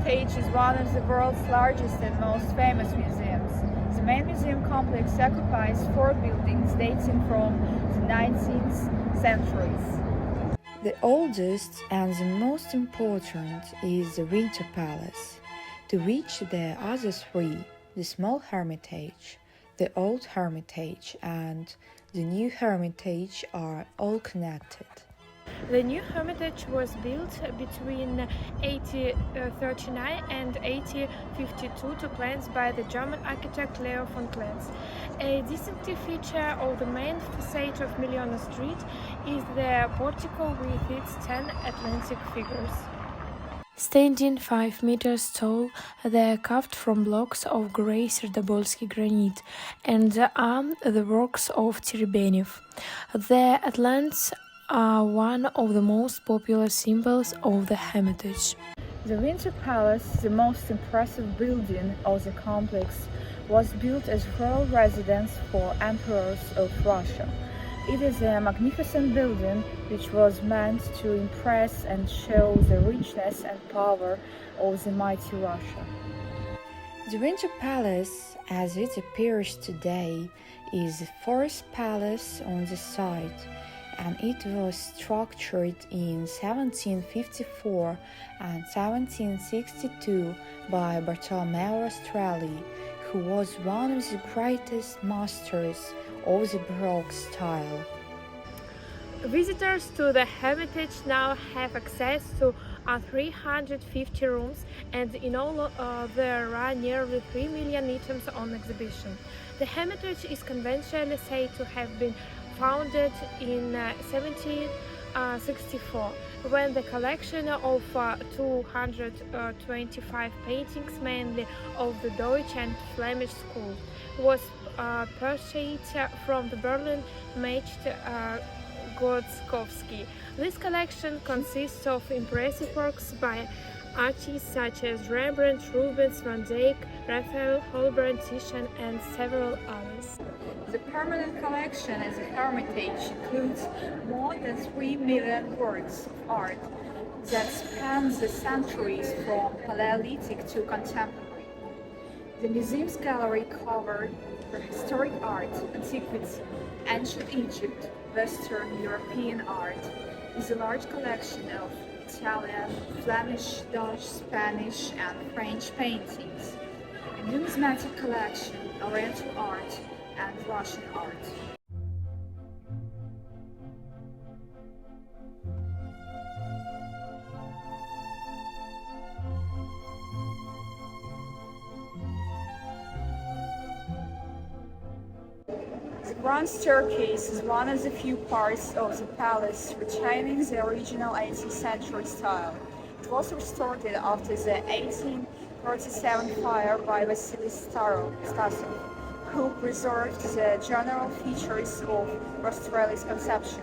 Hermitage is one of the world's largest and most famous museums. The main museum complex occupies four buildings dating from the 19th centuries. The oldest and the most important is the Winter Palace, to which the other three, the Small Hermitage, the Old Hermitage, and the New Hermitage, are all connected. The new Hermitage was built between 1839 and 1852 to plans by the German architect Leo von Klenz. A distinctive feature of the main facade of Millioner Street is the portico with its 10 Atlantic figures. Standing 5 meters tall, they are carved from blocks of grey Serdobolsky granite and are the works of Terebenev. The Atlantes are one of the most popular symbols of the Hermitage. The Winter Palace, the most impressive building of the complex, was built as royal residence for emperors of Russia. It is a magnificent building which was meant to impress and show the richness and power of the mighty Russia. The Winter Palace, as it appears today, is the fourth palace on the site, and it was structured in 1754 and 1762 by Bartolomeo Strelli, who was one of the greatest masters of the Baroque style. Visitors to the Hermitage now have access to 350 rooms, and in all there are nearly 3 million items on exhibition. The Hermitage is conventionally said to have been founded in 1764, when the collection of 225 paintings, mainly of the Deutsch and Flemish school, was purchased from the Berlin Meister Godskowski. This collection consists of impressive works by artists such as Rembrandt, Rubens, Van Dyck, Raphael, Holbein, Titian, and several others. The permanent collection at the Hermitage includes more than 3 million works of art that span the centuries from Paleolithic to contemporary. The museum's gallery covered prehistoric art, antiquity, ancient Egypt, Western European art, with a large collection of Italian, Flemish, Dutch, Spanish, and French paintings, a numismatic collection, Oriental art, and Russian art. The grand staircase is one of the few parts of the palace retaining the original 18th century style. It was restored after the 1837 fire by Vasily Stasov, who preserved the general features of Rastrelli's conception.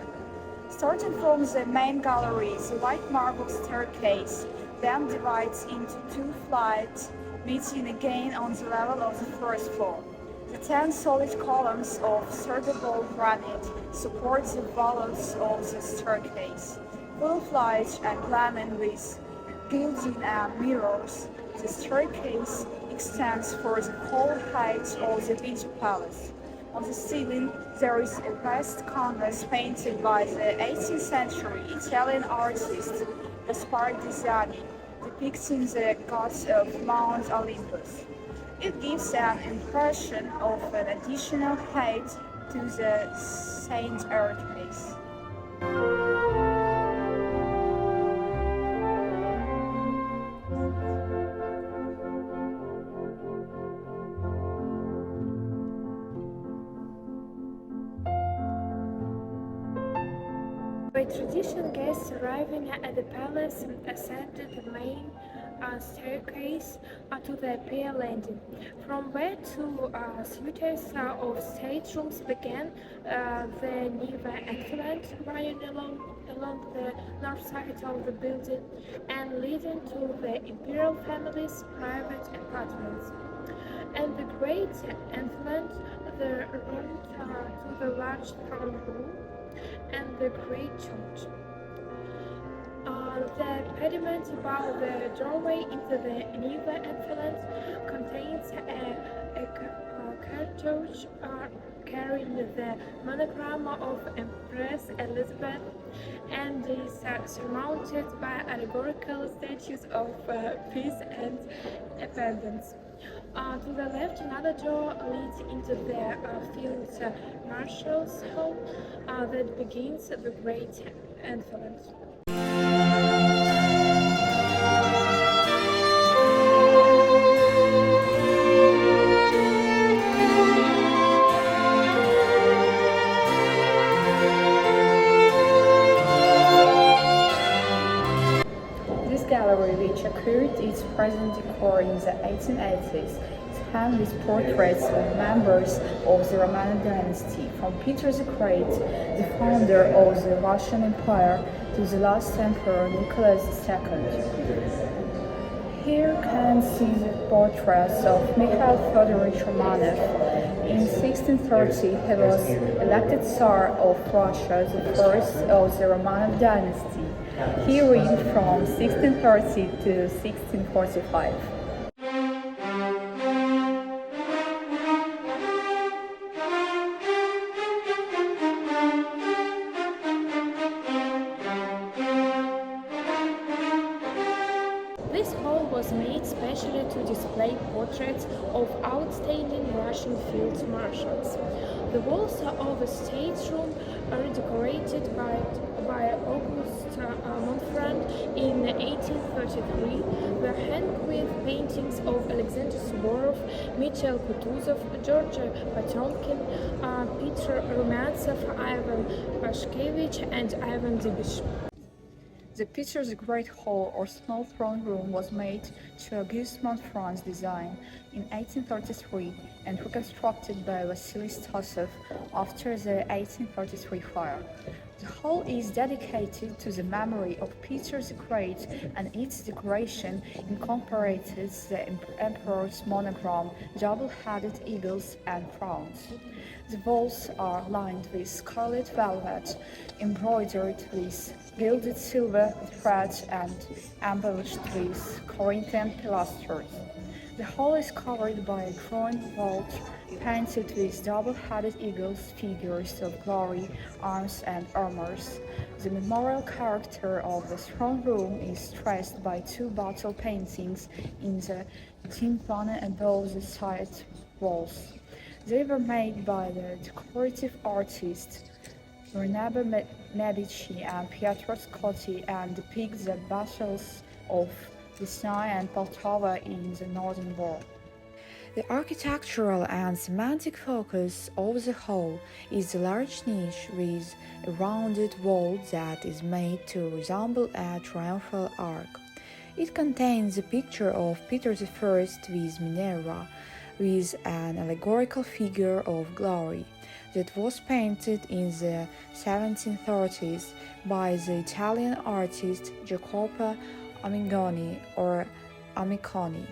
Starting from the main gallery, the white marble staircase then divides into two flights, meeting again on the level of the first floor. The 10 solid columns of Serdobolt granite support the walls of the staircase. Full of light and glamour with gilding and mirrors, the staircase extends for the whole height of the Winter Palace. On the ceiling, there is a vast canvas painted by the 18th century Italian artist Gaspar Giuliani, depicting the gods of Mount Olympus. It gives an impression of an additional height to the Saint staircase. By tradition, guests arriving at the palace ascended the main staircase to the pier landing, from where two suites of staterooms began. The Neva Excellent, running along the north side of the building and leading to the imperial family's private apartments, and the Great Excellent, the road to the large throne room and the Great Church. The pediment above the doorway into the Neva enfilant contains a cartouche carrying the monogram of Empress Elizabeth and is surmounted by allegorical statues of peace and abundance. To the left, another door leads into the Field Marshal's Hall that begins the Great Enfilade. This gallery, which acquired its present decor in the 1880s, is hung with portraits of members of the Romanov dynasty, from Peter the Great, the founder of the Russian Empire, to the last emperor Nicholas II. Here can see the portraits of Mikhail Fyodorovich Romanov. In 1630, he was elected Tsar of Russia, the first of the Romanov dynasty. He reigned from 1630 to 1645. This hall was made specially to display portraits of outstanding Russian field marshals. The walls of the state room are decorated by August Montferrand in 1833. Were hung with paintings of Alexander Suvorov, Mikhail Kutuzov, Georgy Potemkin, Peter Rumyantsev, Ivan Pashkevich, and Ivan Dibish. The Peter the Great Hall or small throne room was made to Auguste Montferrand's design in 1833 and reconstructed by Vasily Stasov after the 1833 fire. The hall is dedicated to the memory of Peter the Great, and its decoration incorporates the emperor's monogram, double-headed eagles and crowns. The walls are lined with scarlet velvet, embroidered with gilded silver threads and embellished with Corinthian pilasters. The hall is covered by a groined vault painted with double-headed eagles, figures of glory, arms and armors. The memorial character of the throne room is stressed by two battle paintings in the tympanum above the side walls. They were made by the decorative artists Bernabé Medici and Pietro Scotti and depict the battles of Yasny and Poltava in the Northern War. The architectural and semantic focus of the hall is the large niche with a rounded wall that is made to resemble a triumphal arch. It contains a picture of Peter I with Minerva, with an allegorical figure of glory, that was painted in the 1730s by the Italian artist Jacopo Amigoni or Amiconi.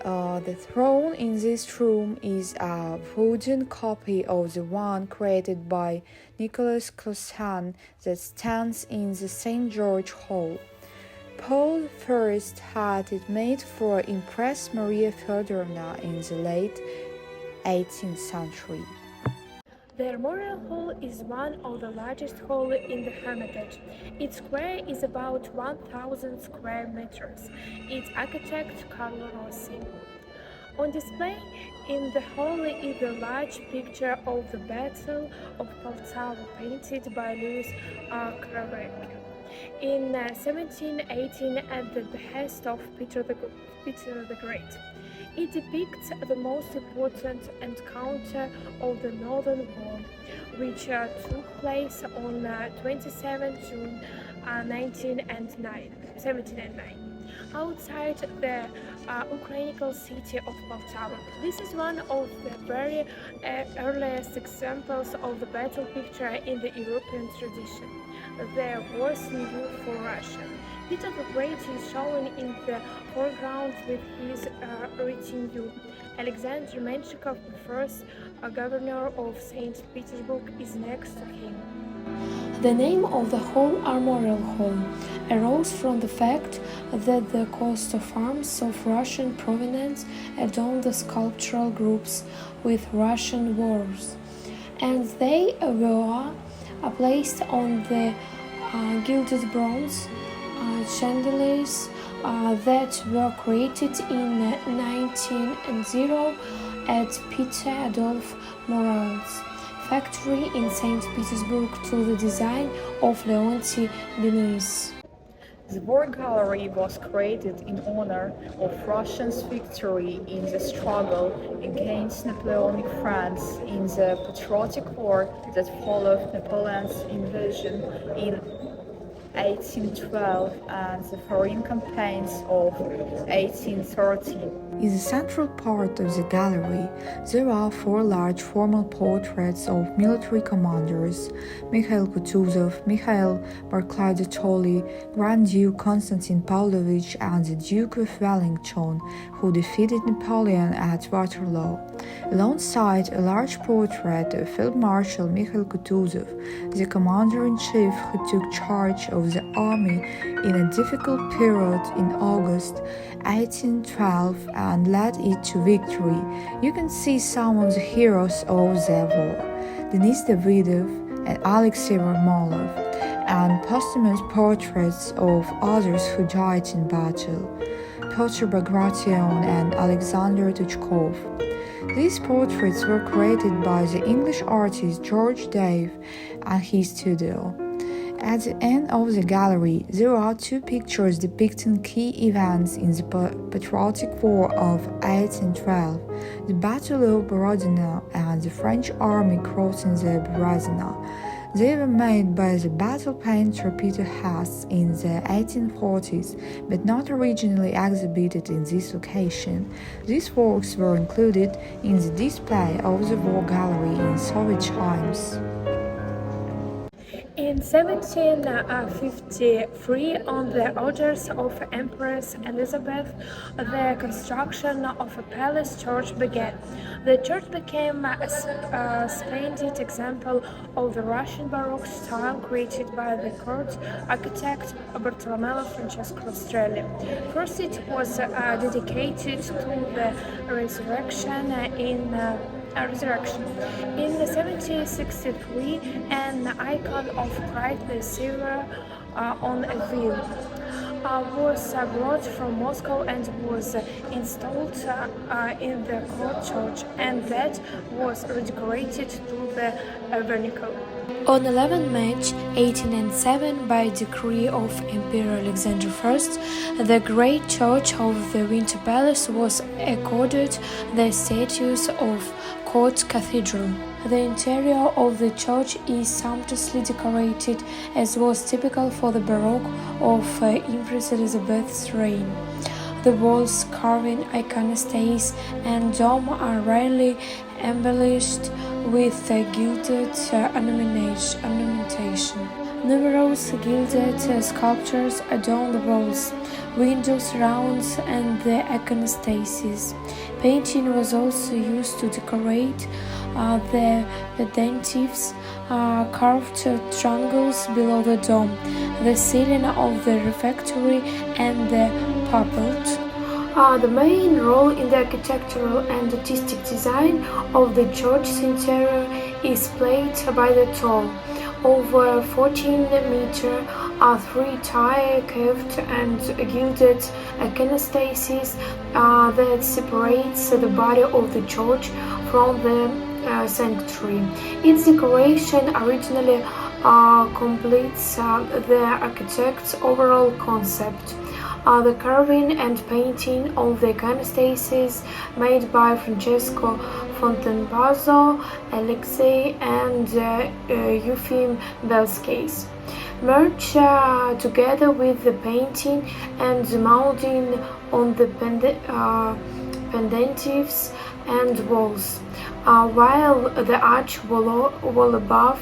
The throne in this room is a wooden copy of the one created by Nicholas Cloussan that stands in the St. George Hall. Paul I had it made for Empress Maria Feodorovna in the late 18th century. The Memorial Hall is one of the largest halls in the Hermitage. Its square is about 1,000 square meters. Its architect Carlo Rossi. On display in the hall is a large picture of the Battle of Poltava painted by Louis Kravecki in 1718 at the behest of Peter the Great. It depicts the most important encounter of the Northern War, which took place on 27 June 1709, outside the Ukrainian city of Poltava. This is one of the very earliest examples of the battle picture in the European tradition. The wars new for Russia. Peter the Great is shown in the foreground with his retinue. Alexander Menshikov, the first governor of St. Petersburg, is next to him. The name of the hall, Armorial Hall, arose from the fact that the coat of arms of Russian provenance adorned the sculptural groups with Russian wars, and they were placed on the gilded bronze chandeliers that were created in 1900 at Peter Adolph Morel's factory in St. Petersburg to the design of Leonti Denis. The War Gallery was created in honor of Russia's victory in the struggle against Napoleonic France in the Patriotic War that followed Napoleon's invasion in 1812 and the foreign campaigns of 1813. In the central part of the gallery, there are 4 large formal portraits of military commanders: Mikhail Kutuzov, Mikhail Barclay-de-Tolly, Grand Duke Konstantin Pavlovich, and the Duke of Wellington, who defeated Napoleon at Waterloo. Alongside a large portrait of Field Marshal Mikhail Kutuzov, the commander-in-chief who took charge of the army in a difficult period in August 1812 and led it to victory. You can see some of the heroes of the war: Denis Davidov and Alexei Marmolov, and posthumous portraits of others who died in battle: Pyotr Bagration and Alexander Tuchkov. These portraits were created by the English artist George Dave and his studio. At the end of the gallery, there are 2 pictures depicting key events in the Patriotic War of 1812, the Battle of Borodino and the French army crossing the Berezina. They were made by the battle painter Peter Hess in the 1840s, but not originally exhibited in this location. These works were included in the display of the War Gallery in Soviet times. In 1753, on the orders of Empress Elizabeth, the construction of a palace church began. The church became a splendid example of the Russian Baroque style created by the court architect Bartolomeo Francesco Rastrelli. First, it was dedicated to the resurrection in 1763, an icon of Christ the Savior on a wheel was brought from Moscow and was installed in the court church, and that was redecorated to the vernacle. On 11 March 1807, by decree of Emperor Alexander I, the great church of the Winter Palace was accorded the status of court cathedral. The interior of the church is sumptuously decorated, as was typical for the Baroque of Empress Elizabeth's reign. The walls, carving, iconostasis, and dome are rarely embellished with gilded ornamentation. Numerous gilded sculptures adorn the walls, windows, rounds, and the iconostasis. Painting was also used to decorate the pendentives, carved triangles below the dome, the ceiling of the refectory, and the pulpit. The main role in the architectural and artistic design of the church's interior is played by the tall, over 14-meter, 3-tier curved and gilded iconostasis that separates the body of the church from the sanctuary. Its decoration originally completes the architect's overall concept. The carving and painting of the iconostasis made by Francesco Fontainebleau, Alexei, and Eufim Belskis merge together with the painting and the molding on the pendentives and walls, while the arch wall above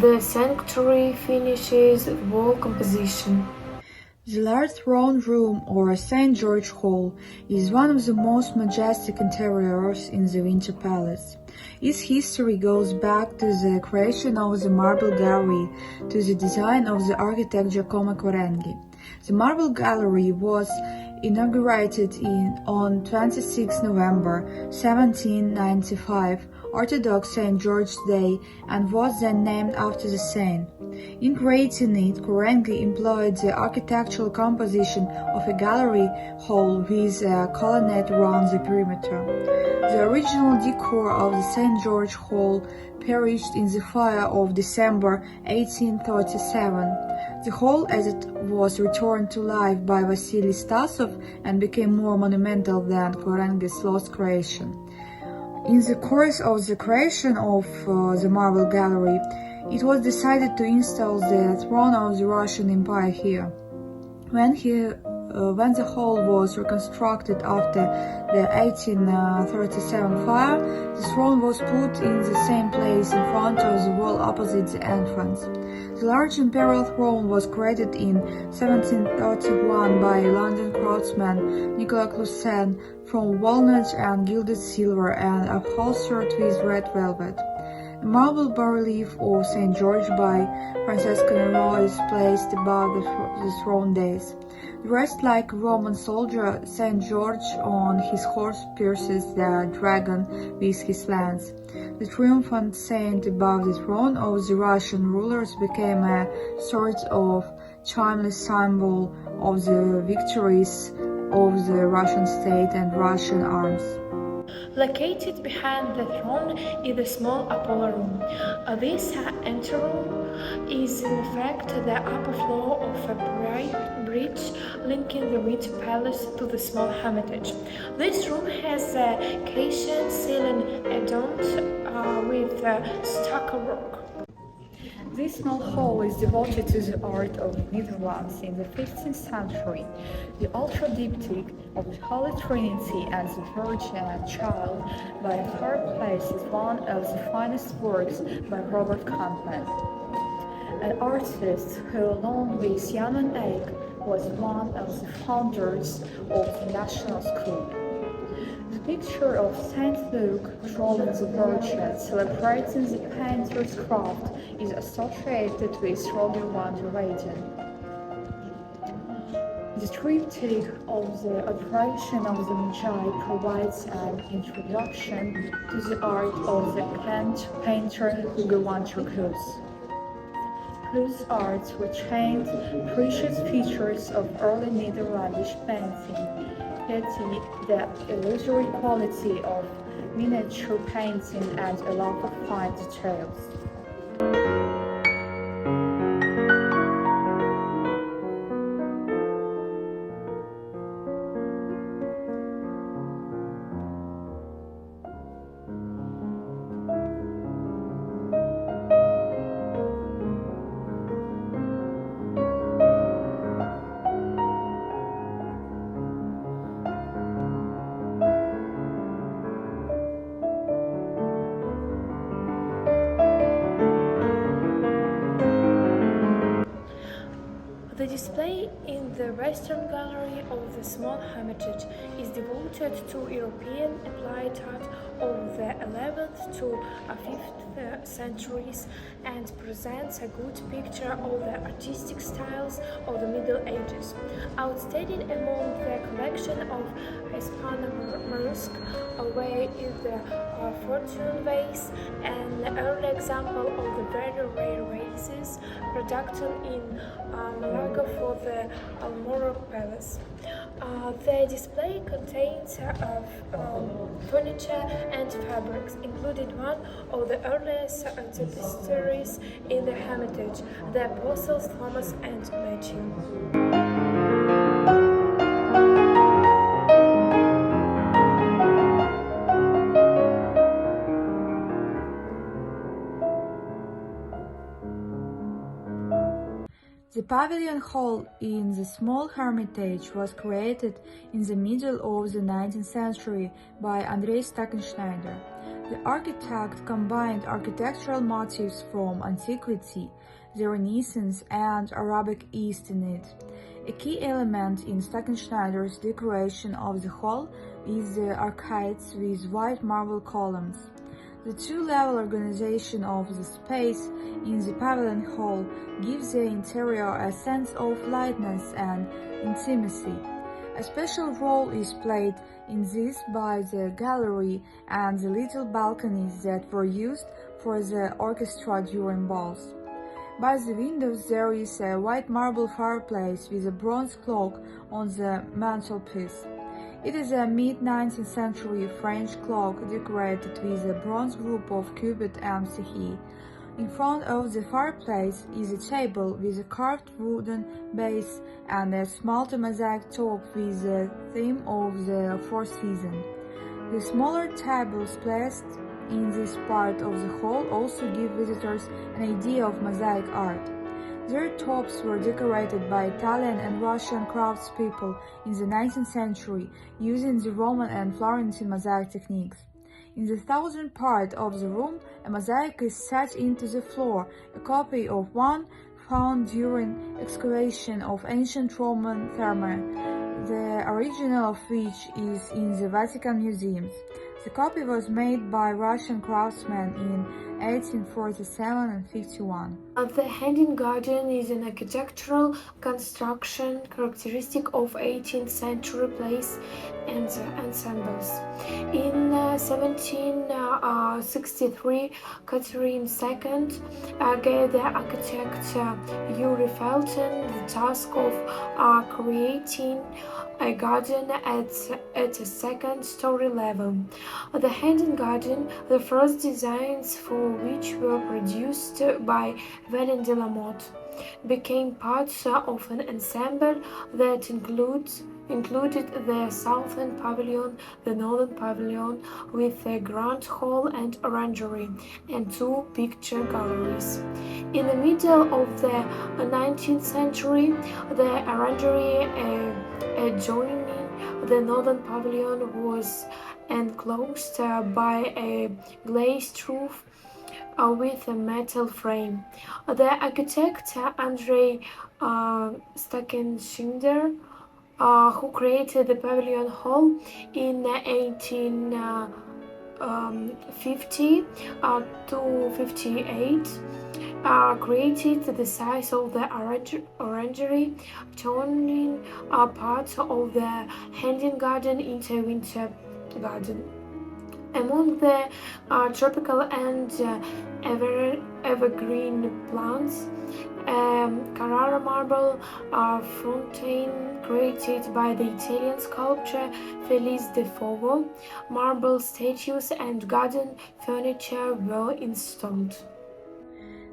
the sanctuary finishes the wall composition. The large throne room, or St. George Hall, is one of the most majestic interiors in the Winter Palace. Its history goes back to the creation of the Marble Gallery, to the design of the architect Giacomo Quarenghi. The Marble Gallery was inaugurated on 26 November 1795, Orthodox St. George's Day, and was then named after the saint. In creating it, Quarenghi employed the architectural composition of a gallery hall with a colonnade around the perimeter. The original decor of the St. George Hall perished in the fire of December 1837. The hall, as it was returned to life by Vasily Stasov, and became more monumental than Quarenghi's lost creation. In the course of the creation of the Marble Gallery, it was decided to install the throne of the Russian Empire here. When the hall was reconstructed after the 1837 fire, the throne was put in the same place in front of the wall opposite the entrance. The large imperial throne was created in 1731 by London craftsman Nicolas Cloussin from walnut and gilded silver and upholstered with red velvet. The marble bas-relief of St. George by Francesco Nero is placed above the throne dais. Dressed like a Roman soldier, St. George on his horse pierces the dragon with his lance. The triumphant saint above the throne of the Russian rulers became a sort of timeless symbol of the victories of the Russian state and Russian arms. Located behind the throne is the small Apollo room. This anteroom is in fact the upper floor of a bridge linking the Winter Palace to the small Hermitage. This room has a caisson ceiling adorned with stucco work. This small hall is devoted to the art of the Netherlands in the 15th century. The altar diptych of the Holy Trinity and the Virgin and Child by a third place is one of the finest works by Robert Campbell, an artist who, along with Jan van Eyck, was one of the founders of the National School. The picture of Saint Luke drawn the Virgin celebrating the painter's craft is associated with Roger van der Weyden. The triptych of the Adoration of the Magi provides an introduction to the art of the painter Hugo van der Kloos, whose art retained precious features of early Netherlandish painting, the illusory quality of miniature painting and a love of fine details. The display in the Western Gallery of the Small Hermitage is devoted to European applied art of the 11th to 5th centuries and presents a good picture of the artistic styles of the Middle Ages. Outstanding among the collection of Hispano-Moresque array is the Fortune vase, an early example of the very rare vases produced in Malaga for the Almora Palace. The display contains furniture and fabrics, including one of the earliest tapestries in the Hermitage, the Apostles Thomas and Matthew. The pavilion hall in the Small Hermitage was created in the middle of the 19th century by Andrei Stackenschneider. The architect combined architectural motifs from antiquity, the Renaissance, and Arabic East in it. A key element in Stackenschneider's decoration of the hall is the arcades with white marble columns. The two-level organization of the space in the pavilion hall gives the interior a sense of lightness and intimacy. A special role is played in this by the gallery and the little balconies that were used for the orchestra during balls. By the windows there is a white marble fireplace with a bronze clock on the mantelpiece. It is a mid-19th century French clock decorated with a bronze group of Cupid and Psyche. In front of the fireplace is a table with a carved wooden base and a small mosaic top with the theme of the four seasons. The smaller tables placed in this part of the hall also give visitors an idea of mosaic art. Their tops were decorated by Italian and Russian craftspeople in the 19th century using the Roman and Florentine mosaic techniques. In the southern part of the room, a mosaic is set into the floor, a copy of one found during excavation of ancient Roman Thermae, the original of which is in the Vatican museums. The copy was made by Russian craftsmen in 1847 and 51. The Hanging Garden is an architectural construction characteristic of 18th century plays and ensembles. In 1763, Catherine II gave the architect Yuri Felton the task of creating a garden at a second-story level. The Hanging Garden, the first designs for which were produced by Vaillant de la Motte, became part of an ensemble that included the southern pavilion, the northern pavilion with a grand hall and orangery, and two picture galleries. In the middle of the 19th century, the orangery adjoining the northern pavilion was enclosed by a glazed roof with a metal frame. The architect Andrei Stackenschneider, who created the pavilion hall in 1850 to 58, created the size of the orangery, turning part of the Hanging Garden into a winter garden. Among the tropical and evergreen plants, Carrara marble fountain created by the Italian sculptor Felice de Fogo, marble statues and garden furniture were installed.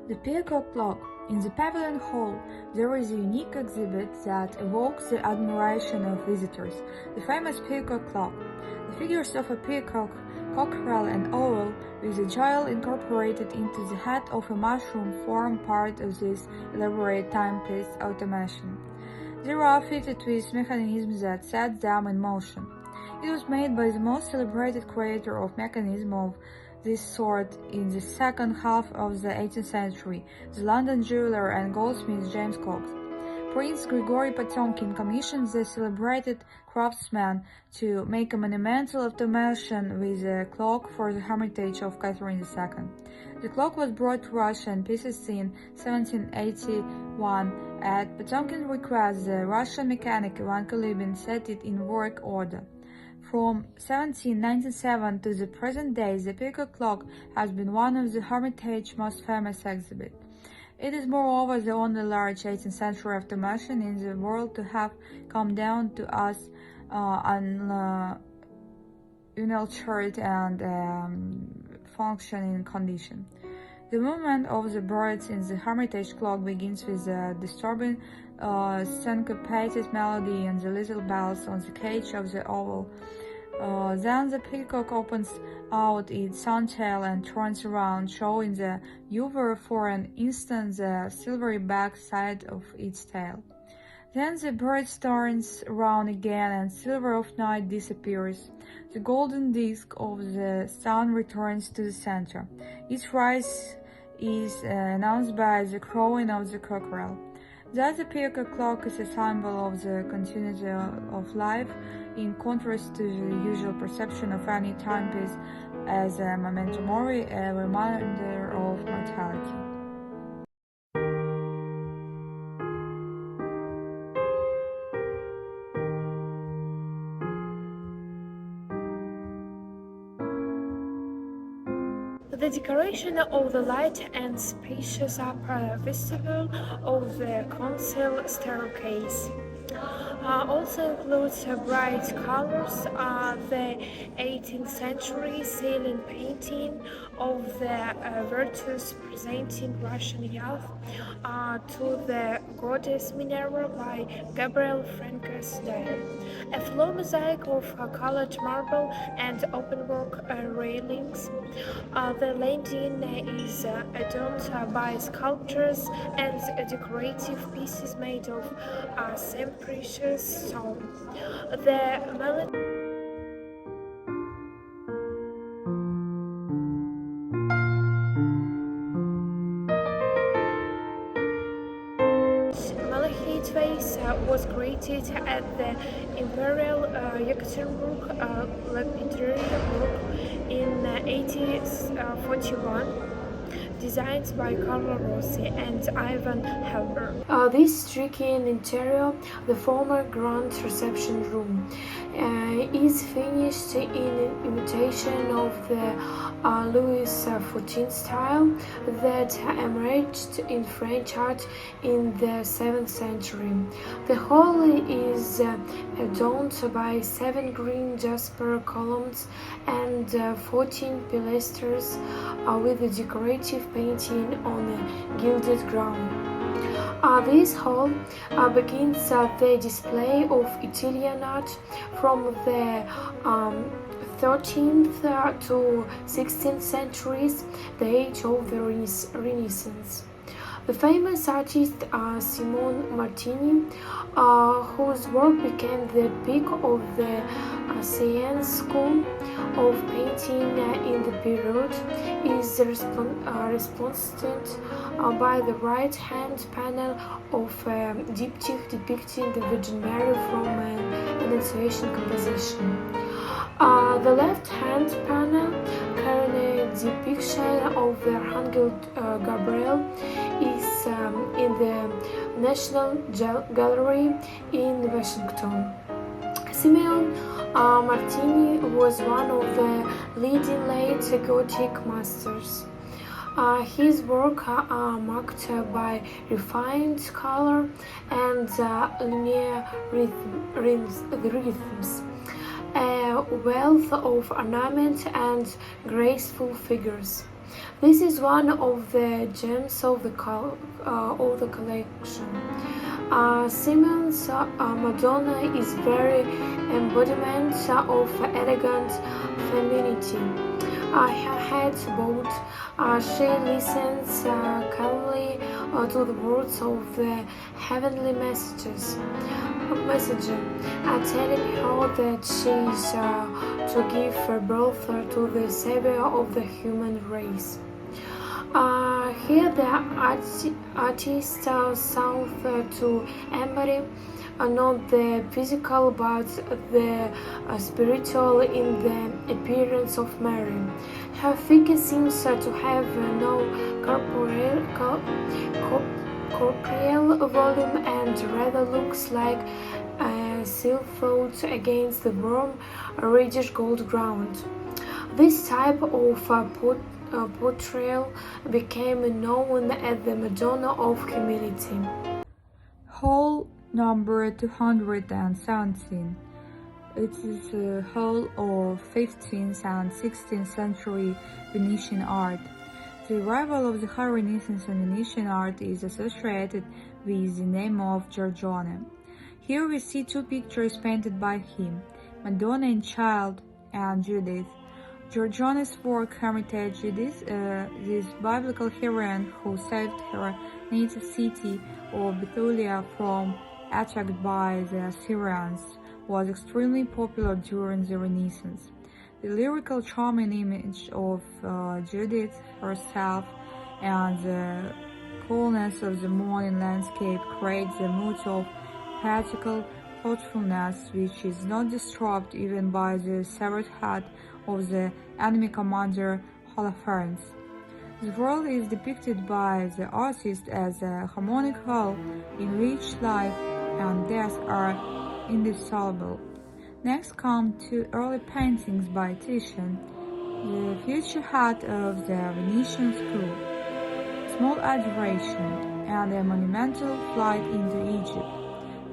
The Peacock Clock. In the Pavilion Hall, there is a unique exhibit that evokes the admiration of visitors, the famous Peacock Clock. The figures of a peacock, cockerel and owl, with a dial incorporated into the head of a mushroom form part of this elaborate timepiece automation. They are fitted with mechanisms that set them in motion. It was made by the most celebrated creator of mechanism of this sort in the second half of the 18th century, the London jeweler and goldsmith James Cox. Prince Grigory Potemkin commissioned the celebrated craftsman to make a monumental automation with a clock for the Hermitage of Catherine II. The clock was brought to Russia in pieces in 1781. At Potemkin's request, the Russian mechanic Ivan Kulibin set it in work order. From 1797 to the present day, the Peacock Clock has been one of the Hermitage's most famous exhibits. It is moreover the only large 18th century automation in the world to have come down to us unaltered and functioning condition. The movement of the birds in the Hermitage clock begins with a disturbing syncopated melody and the little bells on the cage of the owl. Then the peacock opens out its suntail and turns around, showing the viewer for an instant the silvery back side of its tail. Then the bird turns around again and silver of night disappears. The golden disk of the sun returns to the center. Its rise is announced by the crowing of the cockerel. Thus the peacock clock is a symbol of the continuity of life, in contrast to the usual perception of any timepiece as a memento mori, a reminder of mortality. The decoration of the light and spacious upper vestibule of the council staircase also includes bright colors, the 18th century ceiling painting of the virtues presenting Russian youth to the goddess Minerva by Gabriel Francos Dyer. A floor mosaic of colored marble and openwork railings. The landing is adorned by sculptures and decorative pieces made of semi-precious stone. The Malachite vase was created at the Imperial Yekaterinburg Lapidary Book in 1841. Designed by Carlo Rossi and Ivan Helber. This striking interior, the former grand reception room, is finished in imitation of the Louis XIV style that emerged in French art in the 7th century. The hall is adorned by 7 green jasper columns and 14 pilasters with a decorative painting on a gilded ground. This hall begins the display of Italian art from the 13th to 16th centuries, the age of the Renaissance. The famous artist Simone Martini, whose work became the peak of the Siena School of painting in the period, is represented by the right-hand panel of a diptych depicting the Virgin Mary from an Annunciation composition. The left-hand panel, carrying a depiction of the Archangel Gabriel, is in the National Gallery in Washington. Simeon Martini was one of the leading late Gothic masters. His work marked by refined color and linear rhythms, a wealth of ornament and graceful figures. This is one of the gems of the collection. Simeon's Madonna is very embodiment of elegant femininity. Her head bowed, she listens calmly to the words of the heavenly messenger, telling her that she is to give birth to the savior of the human race. Here the artist sought to embody not the physical but the spiritual in the appearance of Mary. Her figure seems to have no corporeal volume and rather looks like a silhouette against the warm, reddish gold ground. This type of portrayal became known as the Madonna of Humility. Hall number 217. It is a hall of 15th and 16th century Venetian art. The arrival of the High Renaissance in Venetian art is associated with the name of Giorgione. Here we see 2 pictures painted by him, Madonna in Child and Judith. Giorgione's work hermitage Judith, this biblical heroine who saved her native city of Bethulia from attack by the Assyrians, was extremely popular during the Renaissance. The lyrical charming image of Judith herself and the coolness of the morning landscape creates the mood of poetical thoughtfulness which is not disturbed even by the severed head of the enemy commander Holofernes. The world is depicted by the artist as a harmonic whole in which life and death are indissoluble. Next come two early paintings by Titian, the future head of the Venetian school, Small Adoration, and a monumental flight into Egypt,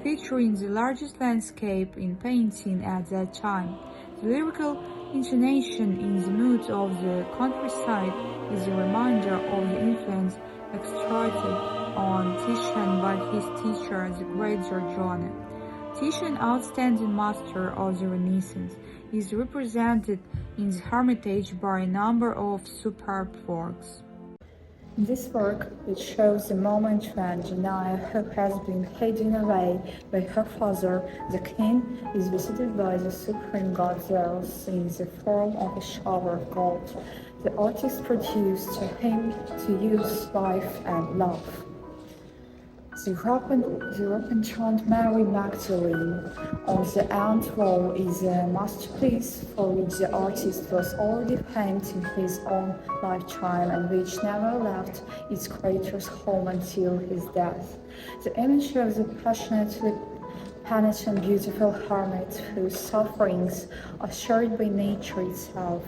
featuring the largest landscape in painting at that time. The lyrical intonation in the mood of the countryside is a reminder of the influence exerted on Titian by his teacher, the great Giorgione. Titian, outstanding master of the Renaissance, is represented in the Hermitage by a number of superb works. In this work, which shows the moment when Janaya, who has been hidden away by her father, the king, is visited by the supreme god Zeus in the form of a shower of gold. The artist produced to him to use life and love. The repentant Mary Magdalene on the end wall is a masterpiece for which the artist was already famed in his own lifetime and which never left its creator's home until his death. The image of the passionately penitent, beautiful hermit whose sufferings are shared by nature itself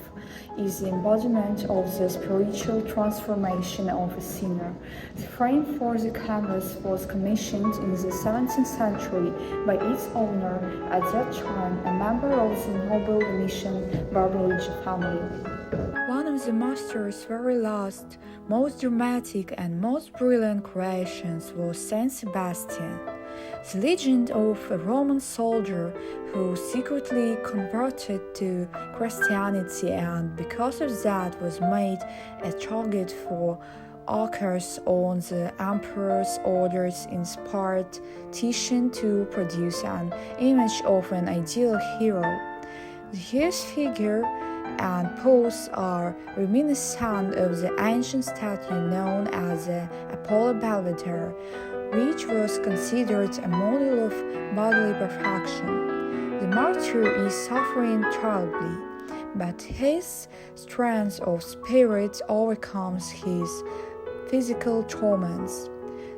is the embodiment of the spiritual transformation of a sinner. The frame for the canvas was commissioned in the 17th century by its owner, at that time a member of the noble Venetian Barbelucci family. One of the master's very last, most dramatic and most brilliant creations was Saint Sebastian, the legend of a Roman soldier who secretly converted to Christianity and because of that was made a target for Archers on the emperor's orders inspired Titian to produce an image of an ideal hero. His figure and pose are reminiscent of the ancient statue known as the Apollo Belvedere, which was considered a model of bodily perfection. The martyr is suffering terribly, but his strength of spirit overcomes his physical torments.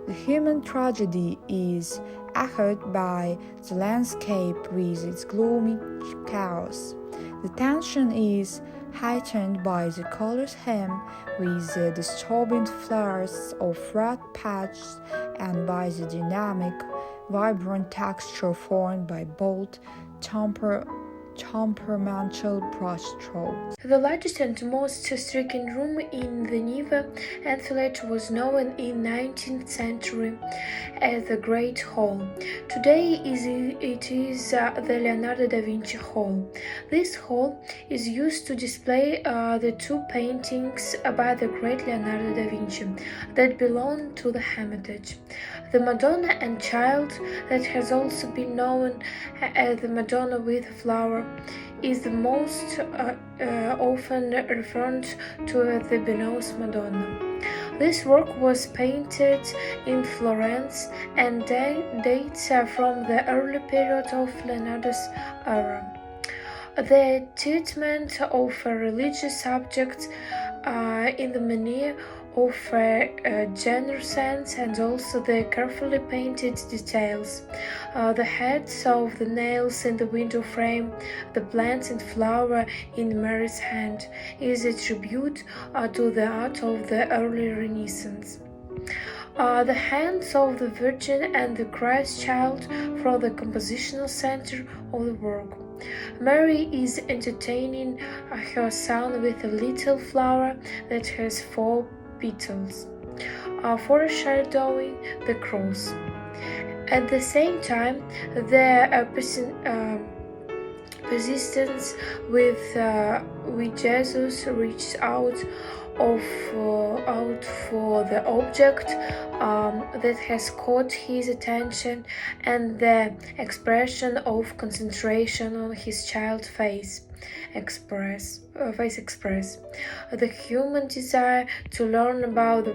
The human tragedy is echoed by the landscape with its gloomy chaos. The tension is heightened by the color scheme with the disturbing flares of red patches and by the dynamic, vibrant texture formed by bold, temperamental brushstrokes. The largest and most striking room in the Neva Amphitheatre was known in 19th century as the Great Hall. Today it is the Leonardo da Vinci Hall. This hall is used to display the two paintings by the great Leonardo da Vinci that belong to the Hermitage. The Madonna and Child, that has also been known as the Madonna with a Flower, is the most often referred to as the Benos Madonna. This work was painted in Florence and dates from the early period of Leonardo's era. The treatment of a religious subject in the manner of a general sense and also the carefully painted details. The heads of the nails in the window frame, the plants and flower in Mary's hand is a tribute to the art of the early Renaissance. The hands of the Virgin and the Christ Child from the compositional center of the work. Mary is entertaining her son with a little flower that has 4 petals, foreshadowing the cross. At the same time, the persistence with Jesus reached out for the object that has caught his attention and the expression of concentration on his child's face. face express the human desire to learn about the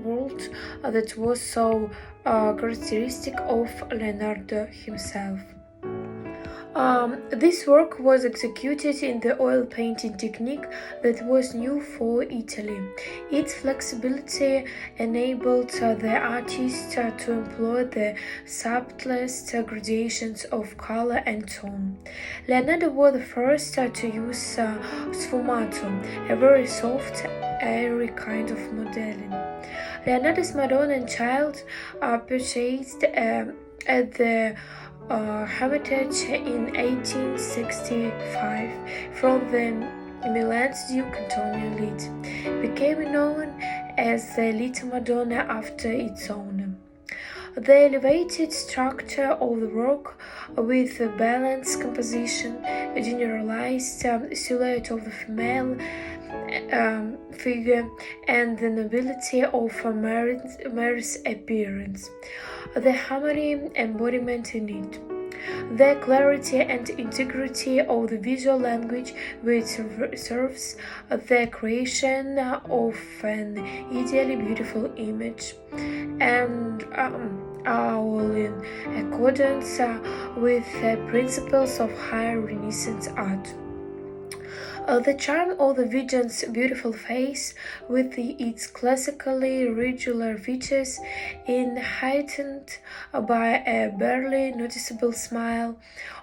world that was so characteristic of Leonardo himself. This work was executed in the oil painting technique that was new for Italy. Its flexibility enabled the artist to employ the subtlest gradations of color and tone. Leonardo was the first to use sfumato, a very soft, airy kind of modeling. Leonardo's Madonna and Child purchased at the Hermitage in 1865 from the Milan's Duke Antonio Litt, became known as the Little Madonna after its owner. The elevated structure of the work, with a balanced composition, a generalized silhouette of the female figure, and the nobility of Mary's appearance, the harmony embodiment in it, the clarity and integrity of the visual language which serves the creation of an ideally beautiful image, and all in accordance with the principles of high Renaissance art. The charm of the Virgin's beautiful face, with its classically regular features, is heightened by a barely noticeable smile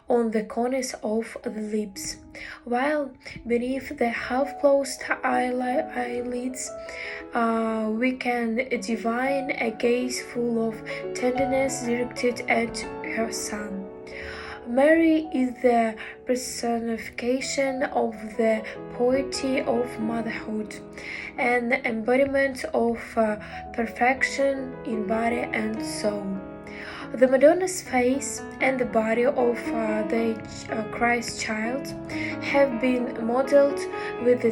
on the corners of the lips, while beneath the half-closed eyelids we can divine a gaze full of tenderness directed at her son. Mary is the personification of the poetry of motherhood, an embodiment of perfection in body and soul. The Madonna's face and the body of the Christ child have been modeled with the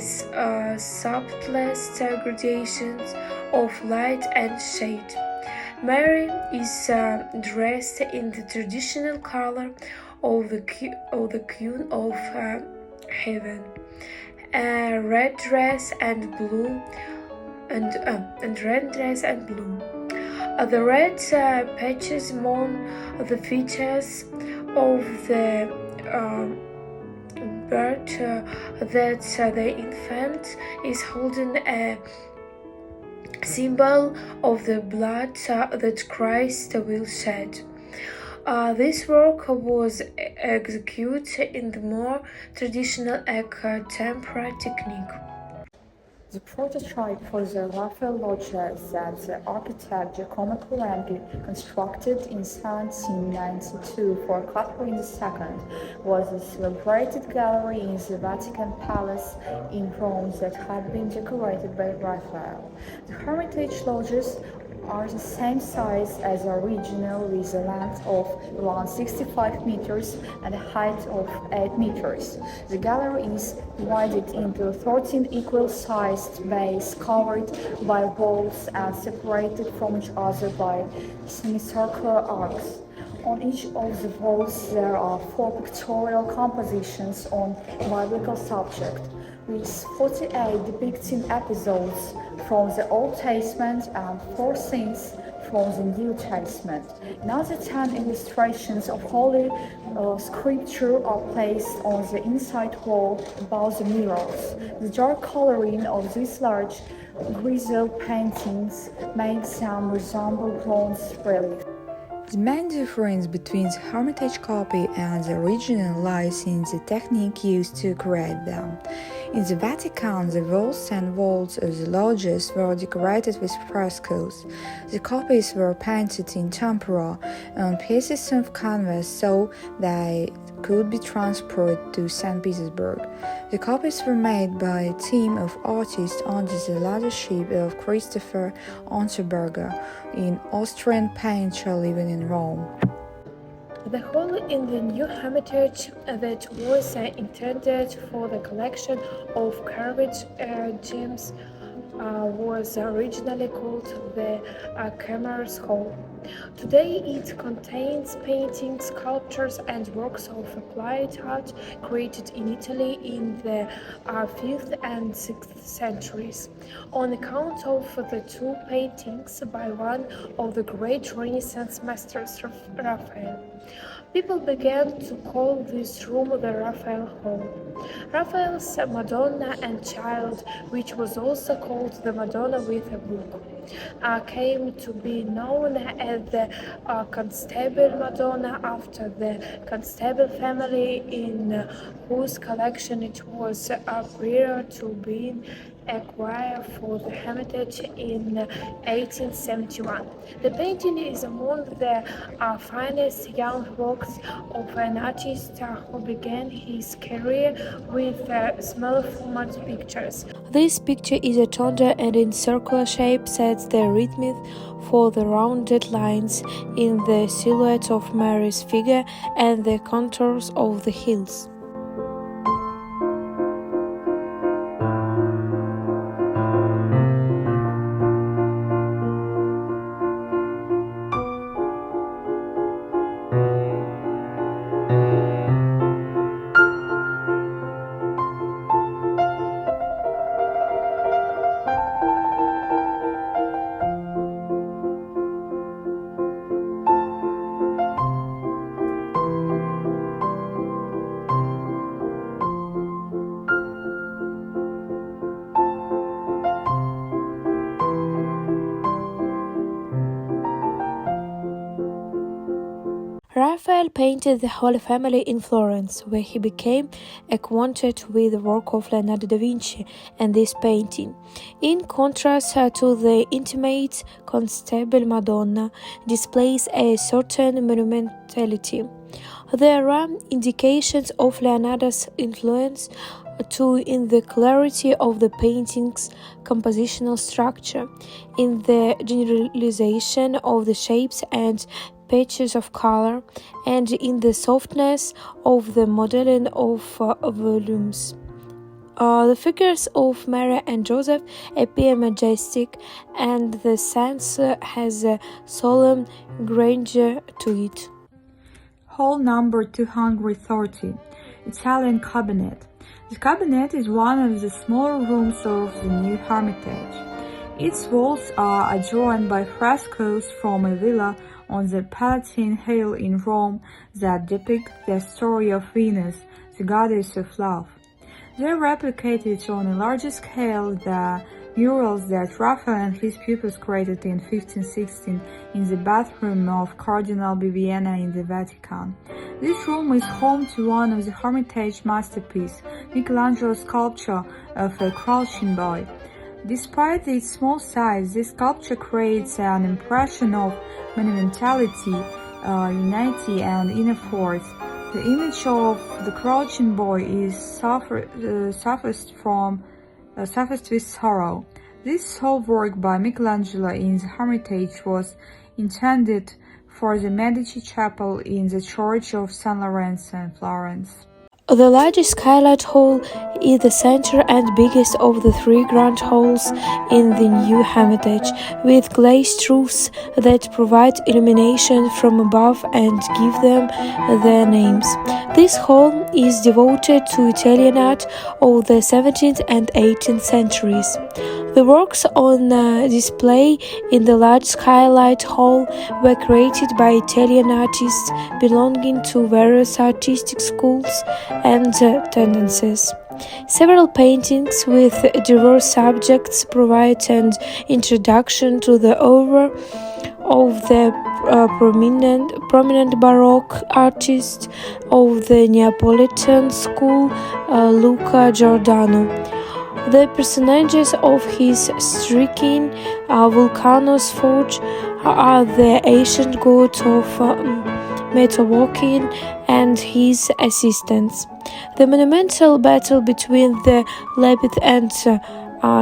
subtlest gradations of light and shade. Mary is dressed in the traditional color of the Queen of Heaven, a red dress and blue, the red patches mourn the features of the bird that the infant is holding, a symbol of the blood that Christ will shed. This work was executed in the more traditional tempera technique. The prototype for the Raphael Loggia that the architect Giacomo Corangi constructed in 1792 for Catherine II was a celebrated gallery in the Vatican Palace in Rome that had been decorated by Raphael. The Hermitage lodges are the same size as the original, with a length of around 65 meters and a height of 8 meters. The gallery is divided into 13 equal-sized bays covered by walls and separated from each other by semicircular arcs. On each of the walls there are 4 pictorial compositions on biblical subject, with 48 depicting episodes from the Old Testament and 4 scenes from the New Testament. Another 10 illustrations of Holy Scripture are placed on the inside wall above the mirrors. The dark coloring of these large grizzle paintings makes them resemble bronze reliefs. The main difference between the Hermitage copy and the original lies in the technique used to create them. In the Vatican, the walls and walls of the lodges were decorated with frescoes. The copies were painted in tempera on pieces of canvas so they could be transported to St. Petersburg. The copies were made by a team of artists under the leadership of Christopher Unterberger, an Austrian painter living in Rome. The hall in the new Hermitage that was intended for the collection of carved gems was originally called the Cameras Hall. Today it contains paintings, sculptures, and works of applied art created in Italy in the 5th and 6th centuries, on account of the two paintings by one of the great Renaissance masters, Raphael. People began to call this room the Raphael Hall. Raphael's Madonna and Child, which was also called the Madonna with a Book, came to be known as the Constable Madonna after the Constable family, in whose collection it was prior to being acquired for the Hermitage in 1871. The painting is among the finest young works of an artist who began his career with small format pictures. This picture is a tonder and in circular shape sets the rhythm for the rounded lines in the silhouette of Mary's figure and the contours of the hills. Raphael painted the Holy Family in Florence, where he became acquainted with the work of Leonardo da Vinci and this painting. In contrast to the intimate Constable Madonna, displays a certain monumentality. There are indications of Leonardo's influence too in the clarity of the painting's compositional structure, in the generalization of the shapes and patches of color, and in the softness of the modeling of volumes. The figures of Mary and Joseph appear majestic, and the sense has a solemn grandeur to it. Hall number 230, Italian Cabinet. The cabinet is one of the smaller rooms of the new Hermitage. Its walls are adorned by frescoes from a villa on the Palatine Hill in Rome that depict the story of Venus, the goddess of love. They replicated on a larger scale the murals that Raphael and his pupils created in 1516 in the bathroom of Cardinal Bibbiena in the Vatican. This room is home to one of the Hermitage masterpieces, Michelangelo's sculpture of a crouching boy. Despite its small size, this sculpture creates an impression of monumentality, unity, and inner force. The image of the crouching boy is suffused with sorrow. This whole work by Michelangelo in the Hermitage was intended for the Medici Chapel in the Church of San Lorenzo in Florence. The largest skylight hall is the center and biggest of the three grand halls in the new Hermitage, with glazed roofs that provide illumination from above and give them their names. This hall is devoted to Italian art of the 17th and 18th centuries. The works on display in the large skylight hall were created by Italian artists belonging to various artistic schools and tendencies. Several paintings with diverse subjects provide an introduction to the oeuvre of the prominent Baroque artist of the Neapolitan school, Luca Giordano. The personages of his striking Vulcanus Forge are the ancient god of Metawokin and his assistants. The monumental battle between the Lapith and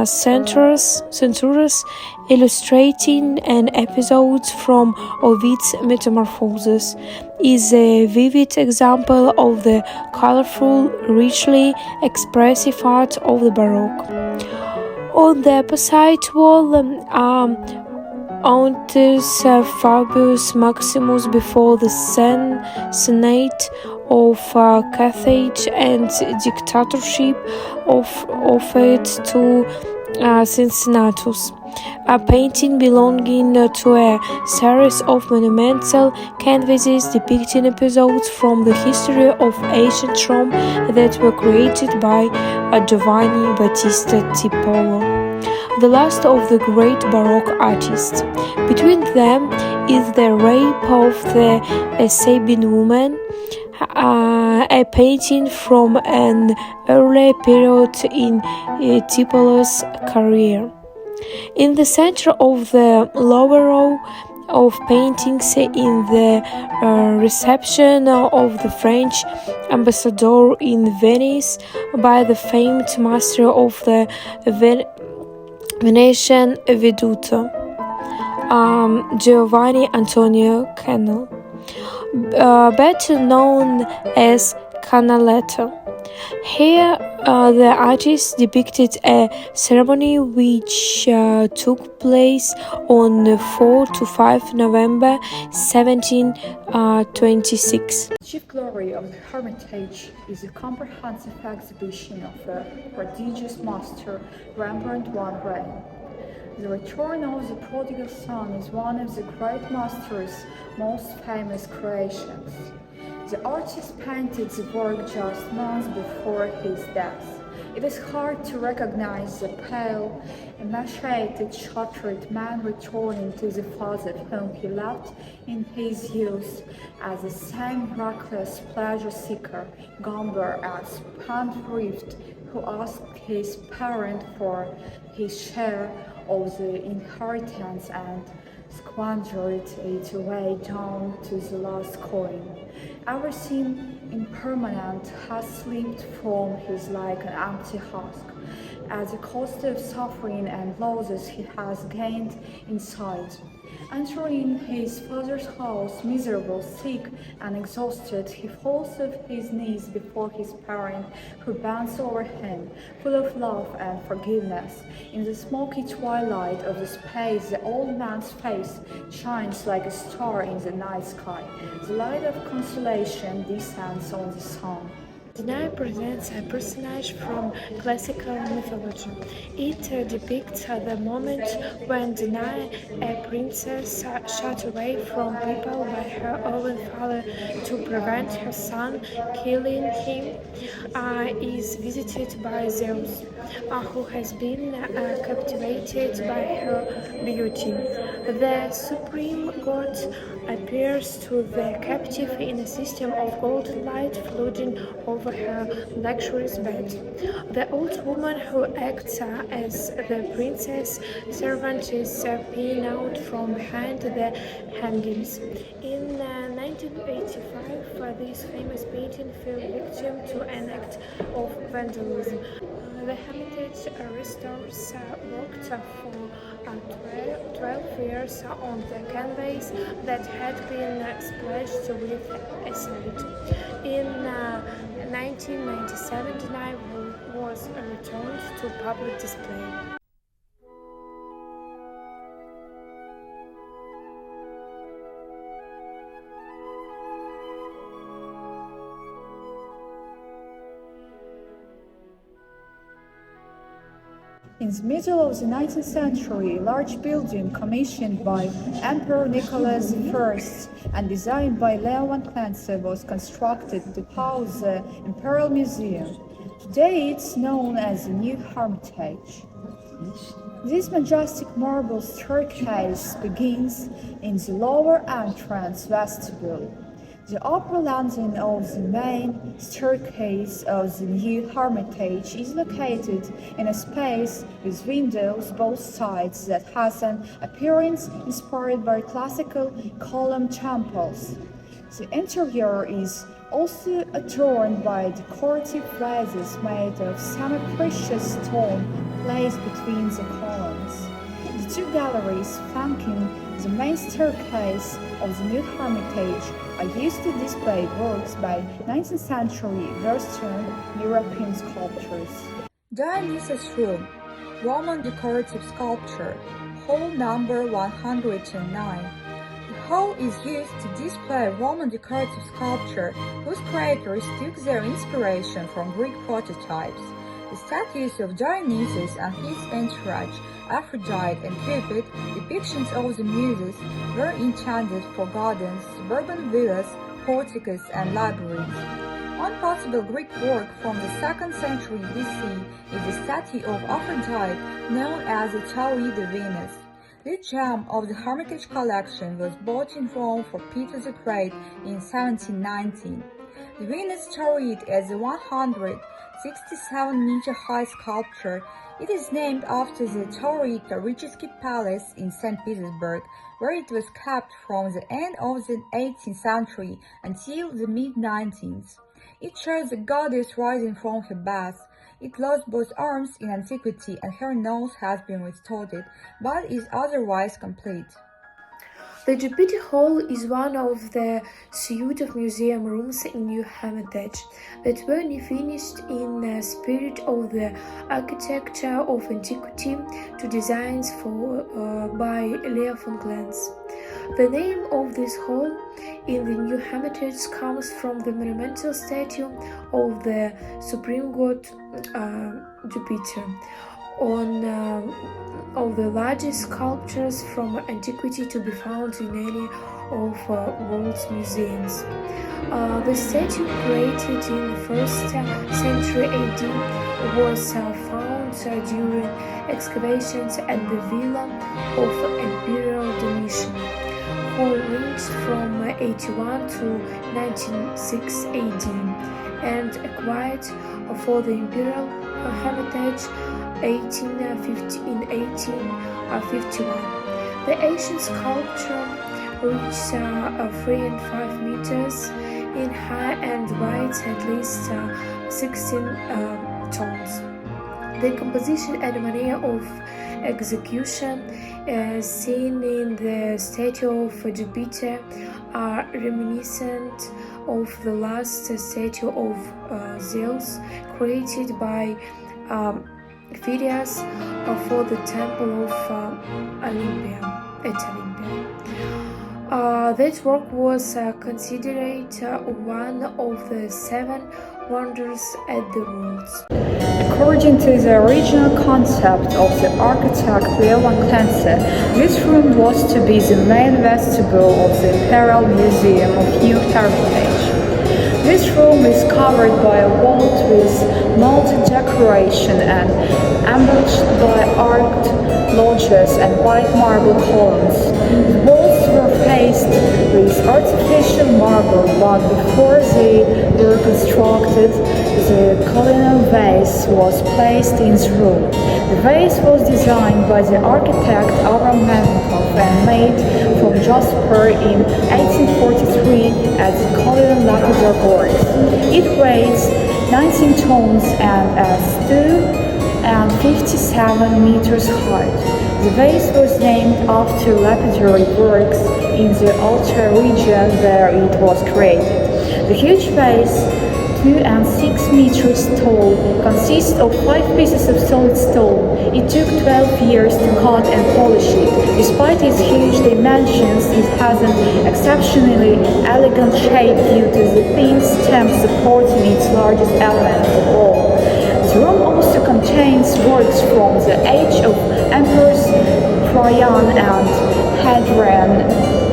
Centaurus, illustrating an episode from Ovid's Metamorphoses, is a vivid example of the colorful, richly expressive art of the Baroque. On the opposite wall Auntus Fabius Maximus before the Senate of Carthage and dictatorship of it to Cincinnatus. A painting belonging to a series of monumental canvases depicting episodes from the history of ancient Rome that were created by Giovanni Battista Tiepolo, the last of the great Baroque artists. Between them is the Rape of the Sabine Woman, a painting from an early period in Tiepolo's career. In the center of the lower row of paintings in the reception of the French ambassador in Venice by the famed master of the Venetian Veduto, Giovanni Antonio Canal, better known as Canaletto. Here, the artist depicted a ceremony which took place on 4 to 5 November 1726. The chief glory of the Hermitage is a comprehensive exhibition of a prodigious master, Rembrandt van Rijn. The Return of the Prodigal Son is one of the great master's most famous creations. The artist painted the work just months before his death. It is hard to recognize the pale, emaciated, shattered man returning to the father whom he loved in his youth as the same reckless pleasure-seeker, gambler and spendthrift who asked his parent for his share of the inheritance and squandered it away down to the last coin. Everything impermanent has slipped from his like an empty husk. At the cost of suffering and losses he has gained insight. Entering his father's house, miserable, sick, and exhausted, he falls off his knees before his parent, who bends over him, full of love and forgiveness. In the smoky twilight of the space, the old man's face shines like a star in the night sky. The light of consolation descends on the sun. Danae presents a personage from classical mythology. It depicts the moment when Danae, a princess shut away from people by her own father to prevent her son killing him, is visited by Zeus, who has been captivated by her beauty. The supreme god appears to the captive in a system of golden light floating over her luxurious bed. The old woman who acts as the princess' servant is peering out from behind the hangings. In 1985, this famous painting fell victim to an act of vandalism. The Hermitage restorers worked for 12 years on the canvas that had been splashed with acid. In 1997, Danae was returned to public display. In the middle of the 19th century, a large building commissioned by Emperor Nicholas I and designed by Leo van Cleves was constructed to house the Imperial Museum. Today it's known as the New Hermitage. This majestic marble staircase begins in the lower entrance vestibule. The upper landing of the main staircase of the New Hermitage is located in a space with windows both sides that has an appearance inspired by classical column temples. The interior is also adorned by decorative vases made of semi-precious stone placed between the columns. The two galleries flanking the main staircase of the New Hermitage are used to display works by 19th century Western European sculptors. Dionysus' room. Roman decorative sculpture, hall number 109. The hall is used to display Roman decorative sculpture whose creators took their inspiration from Greek prototypes. The statues of Dionysus and his entourage, Aphrodite and Cupid, depictions of the Muses, were intended for gardens, suburban villas, porticos, and labyrinths. One possible Greek work from the 2nd century BC is the statue of Aphrodite known as the Tauri de Venus. This gem of the Hermitage collection was bought in Rome for Peter the Great in 1719. The Venus Tauride is a 167-meter high sculpture. It is named after the Tauride Taurichesky Palace in St. Petersburg, where it was kept from the end of the 18th century until the mid-19th. It shows the goddess rising from her bath. It lost both arms in antiquity and her nose has been restored, but is otherwise complete. The Jupiter Hall is one of the suite of museum rooms in New Hermitage that were finished in the spirit of the architecture of antiquity to designs by Leo von Glantz. The name of this hall in the New Hermitage comes from the monumental statue of the supreme god Jupiter, of the largest sculptures from antiquity to be found in any of world's museums. The statue, created in the 1st century AD, was found during excavations at the villa of Emperor Domitian, who reigned from 81 to 96 AD, and acquired for the Imperial Hermitage in 1851. The ancient sculpture reached 3 and 5 meters in height and weighs at least 16 tons. The composition and manner of execution seen in the statue of Jupiter are reminiscent of the last statue of Zeus created by Phidias for the temple of Olympia. That work was considered one of the 7 wonders at the world. According to the original concept of the architect Leo von Glantz, this room was to be the main vestibule of the Imperial Museum of New Hermitage. This room is covered by a vault with multi-decoration and embellished by arched loggias and white marble columns. The walls were faced with artificial marble, but before they were constructed, the colonnade vase was placed in the room. The vase was designed by the architect Avram Mennikov and made from jasper in 1843 at the Colonel Lapidar Works. It weighs 19 tons and is 257 meters high. The vase was named after lapidary works in the Altai region where it was created. The huge vase, 2 and 6 meters tall, consists of 5 pieces of solid stone. It took 12 years to cut and polish it. Despite its huge dimensions, it has an exceptionally elegant shape due to the thin stem supporting its largest element of all. The room also contains works from the age of Emperors Trajan and Hadrian,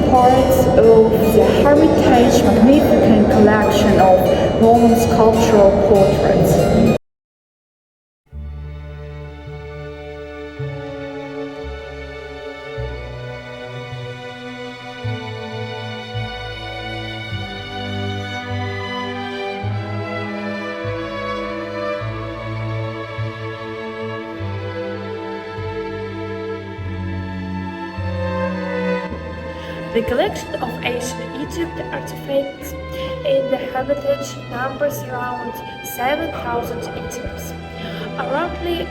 parts of the Hermitage magnificent collection of Roman sculptural portraits. The collection of ancient Egypt artifacts in the Hermitage numbers around 7,000 items. Roughly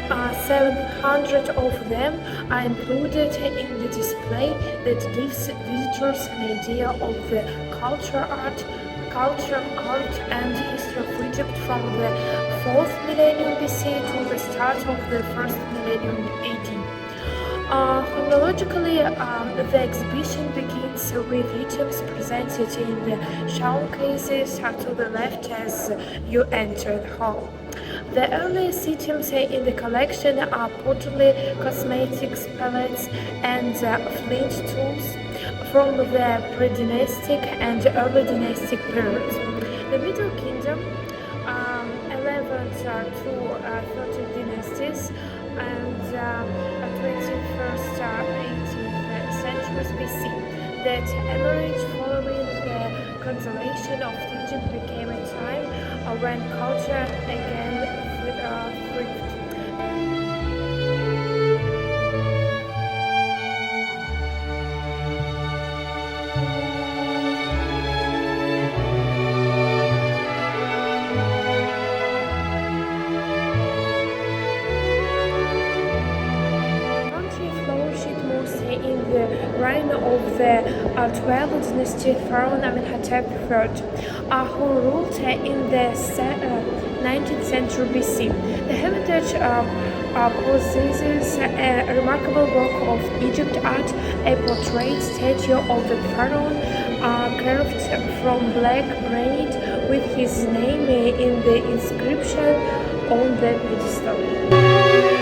700 of them are included in the display that gives visitors an idea of the culture, art, and history of region Egypt from the 4th millennium BC to the start of the 1st millennium AD. Chronologically, the exhibition begins with items presented in the shown cases to the left as you enter the hall. The earliest items in the collection are pottery, cosmetics, pellets, and flint tools from the pre-dynastic and early dynastic periods. The Middle Kingdom, 11th to 13th dynasties, and 21st, 18th centuries BC, that emerged following the consolidation of Egypt became a time when culture again thrived. In the reign of the 12th dynasty pharaoh Amenhotep III, who ruled in the 19th century BC. The Hermitage possesses a remarkable work of Egypt art, a portrait statue of the pharaoh carved from black granite with his name in the inscription on the pedestal.